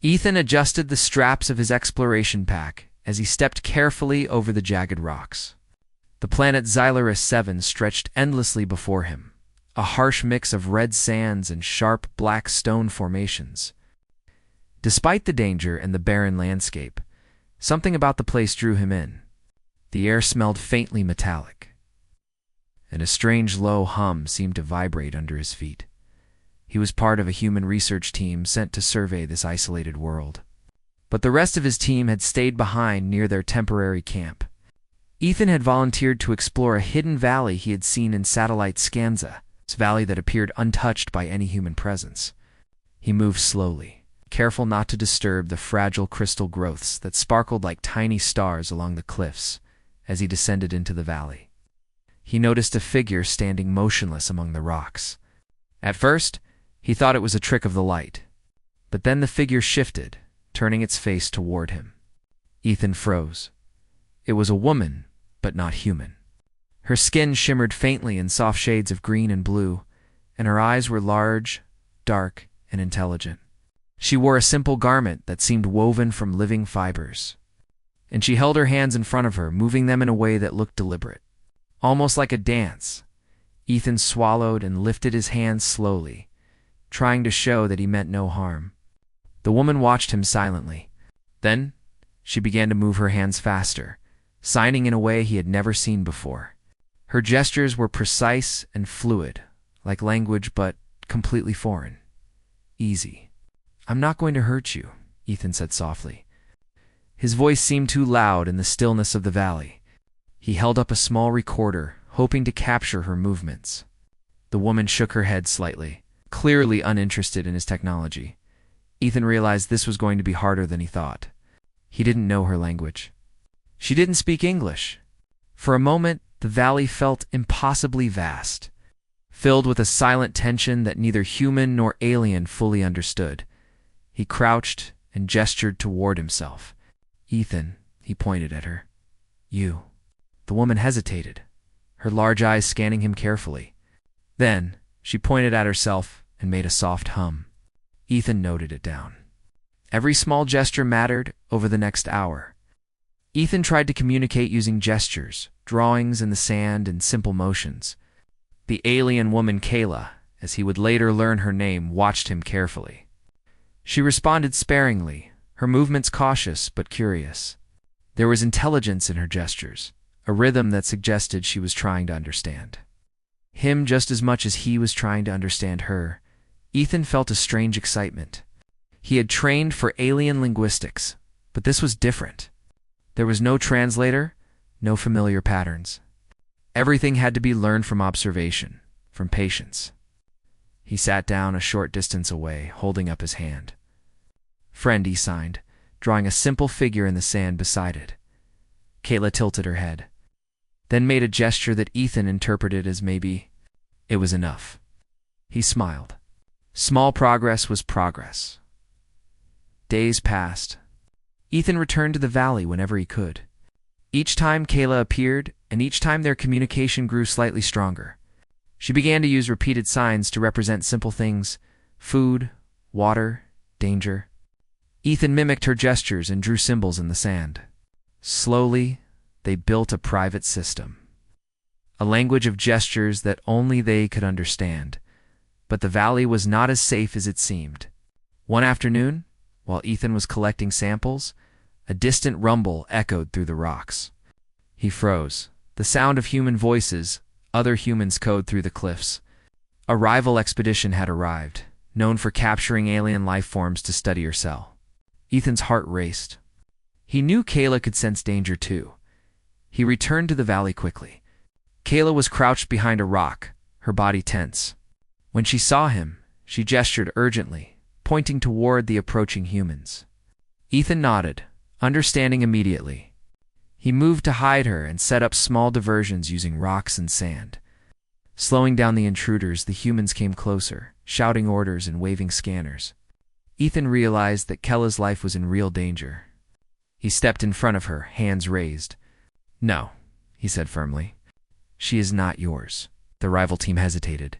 Ethan adjusted the straps of his exploration pack as he stepped carefully over the jagged rocks. The planet Xylaris 7 stretched endlessly before him, a harsh mix of red sands and sharp black stone formations. Despite the danger and the barren landscape, something about the place drew him in. The air smelled faintly metallic, and a strange low hum seemed to vibrate under his feet. He was part of a human research team sent to survey this isolated world. But the rest of his team had stayed behind near their temporary camp. Ethan had volunteered to explore a hidden valley he had seen in satellite Scanza, a valley that appeared untouched by any human presence. He moved slowly, careful not to disturb the fragile crystal growths that sparkled like tiny stars along the cliffs as he descended into the valley. He noticed a figure standing motionless among the rocks. At first, he thought it was a trick of the light, but then the figure shifted, turning its face toward him. Ethan froze. It was a woman, but not human. Her skin shimmered faintly in soft shades of green and blue, and her eyes were large, dark, and intelligent. She wore a simple garment that seemed woven from living fibers, and she held her hands in front of her, moving them in a way that looked deliberate, almost like a dance. Ethan swallowed and lifted his hands slowly, trying to show that he meant no harm. The woman watched him silently. Then, she began to move her hands faster, signing in a way he had never seen before. Her gestures were precise and fluid, like language but completely foreign. Easy. "I'm not going to hurt you," Ethan said softly. His voice seemed too loud in the stillness of the valley. He held up a small recorder, hoping to capture her movements. The woman shook her head slightly, clearly uninterested in his technology. Ethan realized this was going to be harder than he thought. He didn't know her language. She didn't speak English. For a moment, the valley felt impossibly vast, filled with a silent tension that neither human nor alien fully understood. He crouched and gestured toward himself. "Ethan," he pointed at her. "You." The woman hesitated, her large eyes scanning him carefully. Then, she pointed at herself and made a soft hum. Ethan noted it down. Every small gesture mattered over the next hour. Ethan tried to communicate using gestures, drawings in the sand, and simple motions. The alien woman Kayla, as he would later learn her name, watched him carefully. She responded sparingly, her movements cautious but curious. There was intelligence in her gestures, a rhythm that suggested she was trying to understand him just as much as he was trying to understand her. Ethan felt a strange excitement. He had trained for alien linguistics, but this was different. There was no translator, no familiar patterns. Everything had to be learned from observation, from patience. He sat down a short distance away, holding up his hand. "Friend," he signed, drawing a simple figure in the sand beside it. Kayla tilted her head, then made a gesture that Ethan interpreted as maybe it was enough. He smiled. Small progress was progress. Days passed. Ethan returned to the valley whenever he could. Each time Kayla appeared, and each time their communication grew slightly stronger. She began to use repeated signs to represent simple things: food, water, danger. Ethan mimicked her gestures and drew symbols in the sand. Slowly, they built a private system. A language of gestures that only they could understand. But the valley was not as safe as it seemed. One afternoon, while Ethan was collecting samples, a distant rumble echoed through the rocks. He froze. The sound of human voices, other humans code through the cliffs. A rival expedition had arrived, known for capturing alien life forms to study or sell. Ethan's heart raced. He knew Kayla could sense danger too. He returned to the valley quickly. Kayla was crouched behind a rock, her body tense. When she saw him, she gestured urgently, pointing toward the approaching humans. Ethan nodded, understanding immediately. He moved to hide her and set up small diversions using rocks and sand. Slowing down the intruders, the humans came closer, shouting orders and waving scanners. Ethan realized that Kayla's life was in real danger. He stepped in front of her, hands raised. "No," he said firmly. "She is not yours." The rival team hesitated.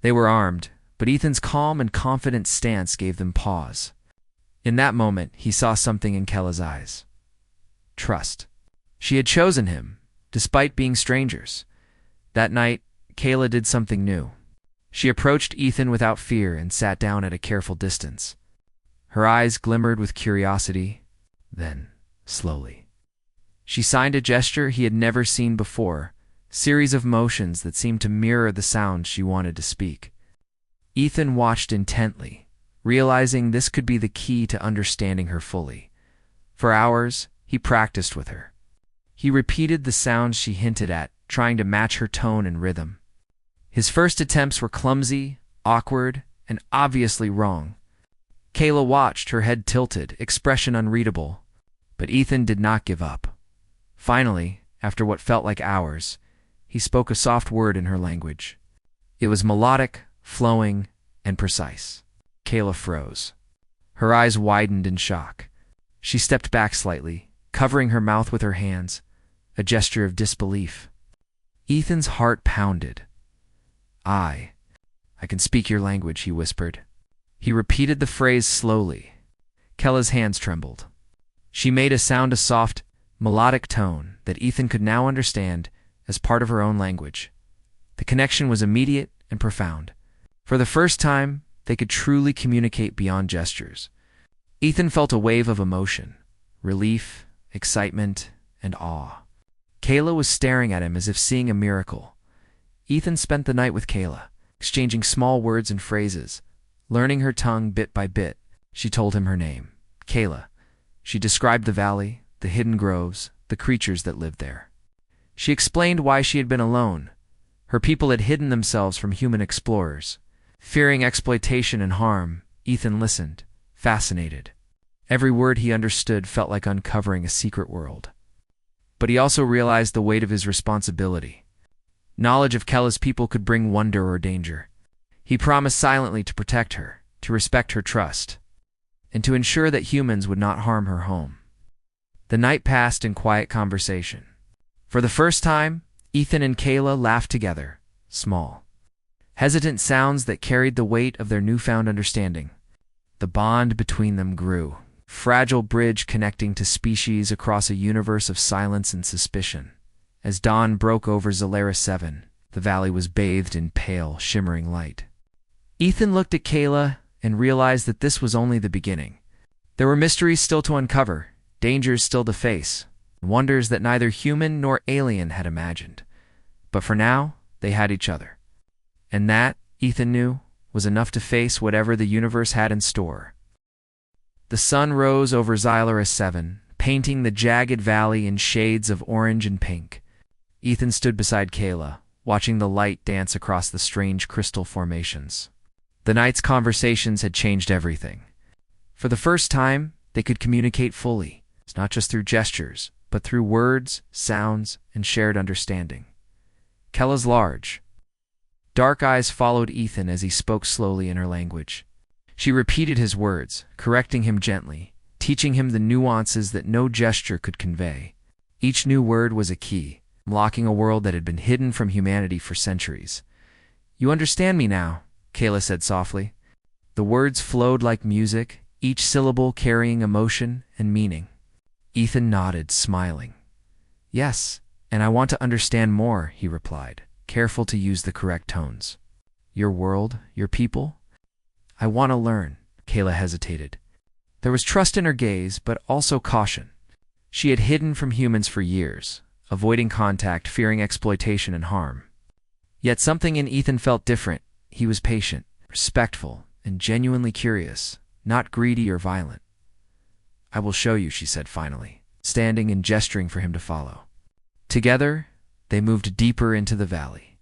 They were armed, but Ethan's calm and confident stance gave them pause. In that moment, he saw something in Kayla's eyes. Trust. She had chosen him, despite being strangers. That night, Kayla did something new. She approached Ethan without fear and sat down at a careful distance. Her eyes glimmered with curiosity. Then, slowly, she signed a gesture he had never seen before, series of motions that seemed to mirror the sound she wanted to speak. Ethan watched intently, realizing this could be the key to understanding her fully. For hours, he practiced with her. He repeated the sounds she hinted at, trying to match her tone and rhythm. His first attempts were clumsy, awkward, and obviously wrong. Kayla watched, her head tilted, expression unreadable. But Ethan did not give up. Finally, after what felt like hours, he spoke a soft word in her language. It was melodic, flowing, and precise. Kayla froze. Her eyes widened in shock. She stepped back slightly, covering her mouth with her hands, a gesture of disbelief. Ethan's heart pounded. I can speak your language, he whispered. He repeated the phrase slowly. Kayla's hands trembled. She made a sound, a soft, melodic tone that Ethan could now understand as part of her own language. The connection was immediate and profound. For the first time, they could truly communicate beyond gestures. Ethan felt a wave of emotion, relief, excitement, and awe. Kayla was staring at him as if seeing a miracle. Ethan spent the night with Kayla, exchanging small words and phrases, learning her tongue bit by bit. She told him her name, Kayla. She described the valley, the hidden groves, the creatures that lived there. She explained why she had been alone. Her people had hidden themselves from human explorers. Fearing exploitation and harm, Ethan listened, fascinated. Every word he understood felt like uncovering a secret world. But he also realized the weight of his responsibility. Knowledge of Kayla's people could bring wonder or danger. He promised silently to protect her, to respect her trust, and to ensure that humans would not harm her home. The night passed in quiet conversation. For the first time, Ethan and Kayla laughed together, small, hesitant sounds that carried the weight of their newfound understanding. The bond between them grew, fragile bridge connecting to species across a universe of silence and suspicion. As dawn broke over Zalaris 7, the valley was bathed in pale, shimmering light. Ethan looked at Kayla and realized that this was only the beginning. There were mysteries still to uncover, dangers still to face, wonders that neither human nor alien had imagined. But for now, they had each other. And that, Ethan knew, was enough to face whatever the universe had in store. The sun rose over Zalaris 7, painting the jagged valley in shades of orange and pink. Ethan stood beside Kayla, watching the light dance across the strange crystal formations. The night's conversations had changed everything. For the first time, they could communicate fully, not just through gestures, but through words, sounds, and shared understanding. Kayla's large, dark eyes followed Ethan as he spoke slowly in her language. She repeated his words, correcting him gently, teaching him the nuances that no gesture could convey. Each new word was a key, unlocking a world that had been hidden from humanity for centuries. "You understand me now," Kayla said softly. The words flowed like music, each syllable carrying emotion and meaning. Ethan nodded, smiling. "Yes, and I want to understand more," he replied, careful to use the correct tones. "Your world, your people?" "I want to learn," Kayla hesitated. There was trust in her gaze, but also caution. She had hidden from humans for years, avoiding contact, fearing exploitation and harm. Yet something in Ethan felt different. He was patient, respectful, and genuinely curious, not greedy or violent. "I will show you," she said finally, standing and gesturing for him to follow. Together, they moved deeper into the valley,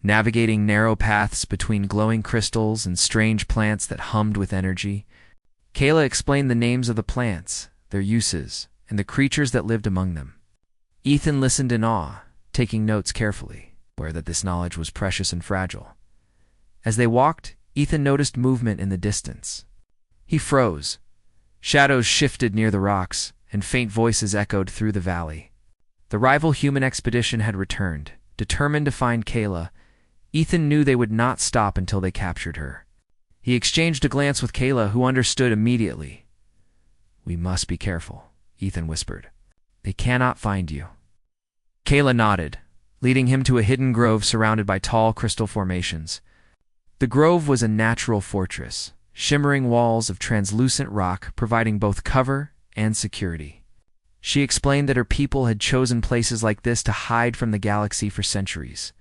navigating narrow paths between glowing crystals and strange plants that hummed with energy. Kayla explained the names of the plants, their uses, and the creatures that lived among them. Ethan listened in awe, taking notes carefully, aware that this knowledge was precious and fragile. As they walked, Ethan noticed movement in the distance. He froze. Shadows shifted near the rocks, and faint voices echoed through the valley. The rival human expedition had returned, determined to find Kayla. Ethan knew they would not stop until they captured her. He exchanged a glance with Kayla, who understood immediately. "We must be careful," Ethan whispered. "They cannot find you." Kayla nodded, leading him to a hidden grove surrounded by tall crystal formations. The grove was a natural fortress, shimmering walls of translucent rock providing both cover and security. She explained that her people had chosen places like this to hide from the galaxy for centuries.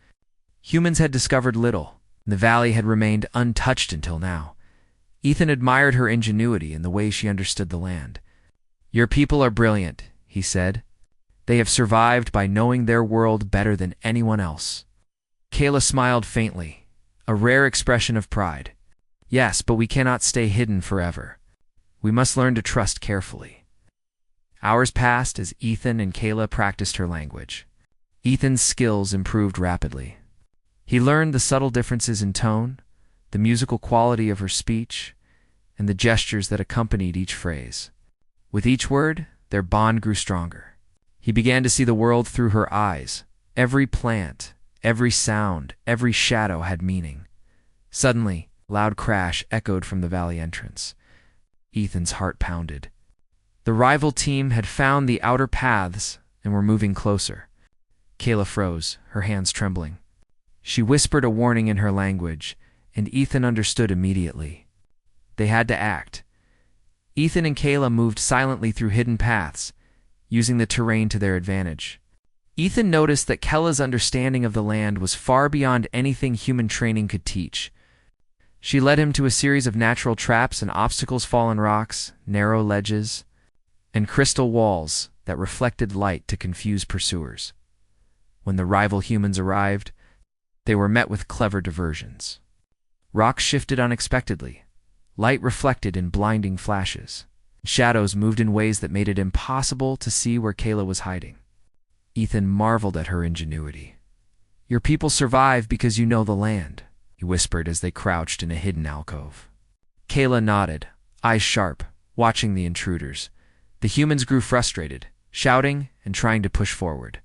Humans had discovered little, and the valley had remained untouched until now. Ethan admired her ingenuity and the way she understood the land. "Your people are brilliant," he said. "They have survived by knowing their world better than anyone else." Kayla smiled faintly, a rare expression of pride. "Yes, but we cannot stay hidden forever. We must learn to trust carefully." Hours passed as Ethan and Kayla practiced her language. Ethan's skills improved rapidly. He learned the subtle differences in tone, the musical quality of her speech, and the gestures that accompanied each phrase. With each word, their bond grew stronger. He began to see the world through her eyes. Every plant, every sound, every shadow had meaning. Suddenly, a loud crash echoed from the valley entrance. Ethan's heart pounded. The rival team had found the outer paths and were moving closer. Kayla froze, her hands trembling. She whispered a warning in her language, and Ethan understood immediately. They had to act. Ethan and Kayla moved silently through hidden paths, using the terrain to their advantage. Ethan noticed that Kayla's understanding of the land was far beyond anything human training could teach. She led him to a series of natural traps and obstacles, fallen rocks, narrow ledges, and crystal walls that reflected light to confuse pursuers. When the rival humans arrived, they were met with clever diversions. Rocks shifted unexpectedly. Light reflected in blinding flashes. Shadows moved in ways that made it impossible to see where Kayla was hiding. Ethan marveled at her ingenuity. "Your people survive because you know the land," he whispered as they crouched in a hidden alcove. Kayla nodded, eyes sharp, watching the intruders. The humans grew frustrated, shouting and trying to push forward.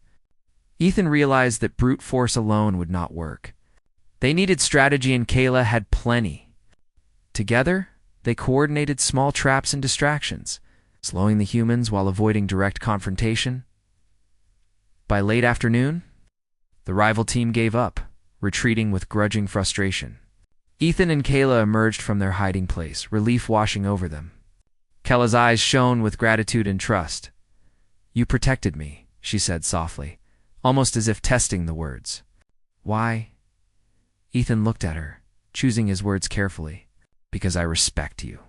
Ethan realized that brute force alone would not work. They needed strategy, and Kayla had plenty. Together, they coordinated small traps and distractions, slowing the humans while avoiding direct confrontation. By late afternoon, the rival team gave up, retreating with grudging frustration. Ethan and Kayla emerged from their hiding place, relief washing over them. Kayla's eyes shone with gratitude and trust. "You protected me," she said softly, almost as if testing the words. "Why?" Ethan looked at her, choosing his words carefully. "Because I respect you.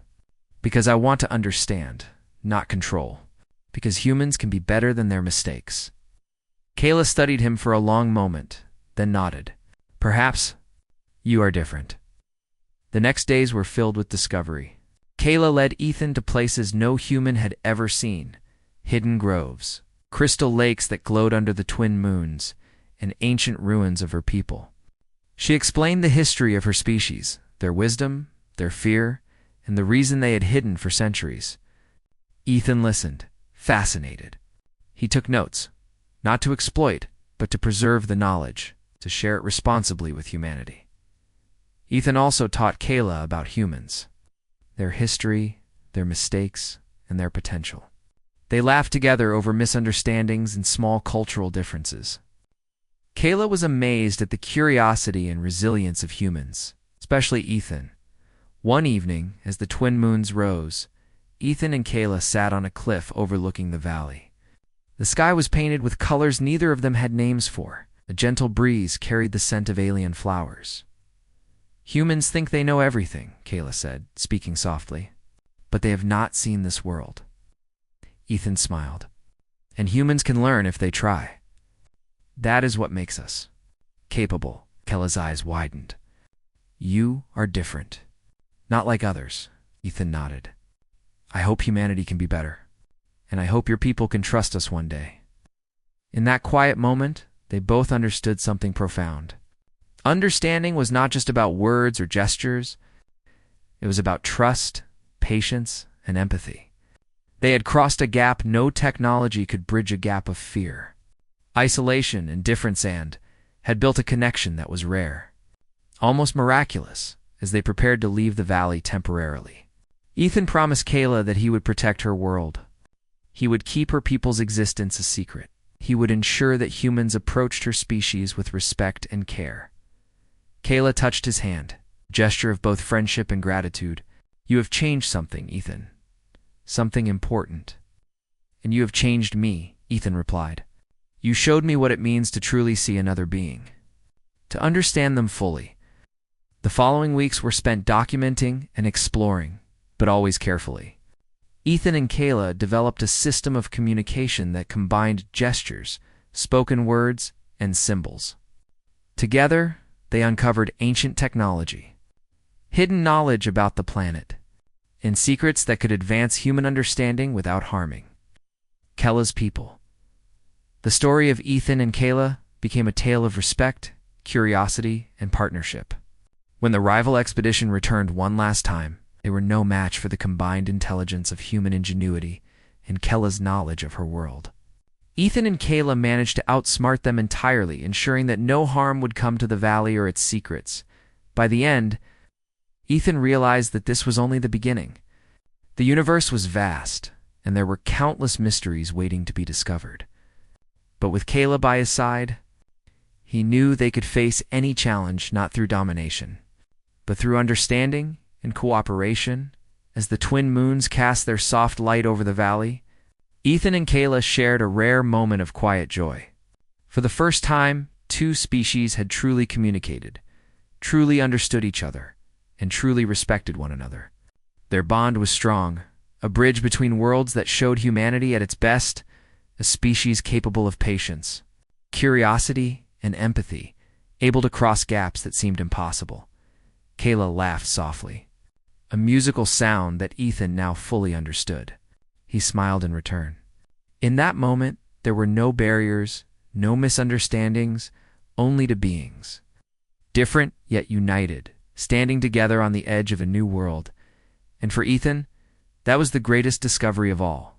Because I want to understand, not control. Because humans can be better than their mistakes." Kayla studied him for a long moment, then nodded. "Perhaps you are different." The next days were filled with discovery. Kayla led Ethan to places no human had ever seen: hidden groves, crystal lakes that glowed under the twin moons, and ancient ruins of her people. She explained the history of her species, their wisdom, their fear, and the reason they had hidden for centuries. Ethan listened, fascinated. He took notes, not to exploit, but to preserve the knowledge, to share it responsibly with humanity. Ethan also taught Kayla about humans, their history, their mistakes, and their potential. They laughed together over misunderstandings and small cultural differences. Kayla was amazed at the curiosity and resilience of humans, especially Ethan. One evening, as the twin moons rose, Ethan and Kayla sat on a cliff overlooking the valley. The sky was painted with colors neither of them had names for. A gentle breeze carried the scent of alien flowers. "Humans think they know everything," Kayla said, speaking softly, "but they have not seen this world." Ethan smiled. "And humans can learn if they try. That is what makes us capable." Kayla's eyes widened. "You are different. Not like others." Ethan nodded. "I hope humanity can be better. And I hope your people can trust us one day." In that quiet moment, they both understood something profound. Understanding was not just about words or gestures. It was about trust, patience, and empathy. They had crossed a gap no technology could bridge, a gap of fear, isolation, and difference, and had built a connection that was rare, almost miraculous, as they prepared to leave the valley temporarily. Ethan promised Kayla that he would protect her world. He would keep her people's existence a secret. He would ensure that humans approached her species with respect and care. Kayla touched his hand, a gesture of both friendship and gratitude. "You have changed something, Ethan. Something important." "And you have changed me," Ethan replied. "You showed me what it means to truly see another being, to understand them fully." The following weeks were spent documenting and exploring, but always carefully. Ethan and Kayla developed a system of communication that combined gestures, spoken words, and symbols. Together, they uncovered ancient technology, hidden knowledge about the planet, and secrets that could advance human understanding without harming Kayla's people. The story of Ethan and Kayla became a tale of respect, curiosity, and partnership. When the rival expedition returned one last time, they were no match for the combined intelligence of human ingenuity and Kayla's knowledge of her world. Ethan and Kayla managed to outsmart them entirely, ensuring that no harm would come to the valley or its secrets. By the end, Ethan realized that this was only the beginning. The universe was vast, and there were countless mysteries waiting to be discovered. But with Kayla by his side, he knew they could face any challenge not through domination, but through understanding and cooperation. As the twin moons cast their soft light over the valley, Ethan and Kayla shared a rare moment of quiet joy. For the first time, two species had truly communicated, truly understood each other, and truly respected one another. Their bond was strong, a bridge between worlds that showed humanity at its best, a species capable of patience, curiosity, and empathy, able to cross gaps that seemed impossible. Kayla laughed softly, a musical sound that Ethan now fully understood. He smiled in return. In that moment, there were no barriers, no misunderstandings, only two beings, different yet united, standing together on the edge of a new world. And for Ethan, that was the greatest discovery of all.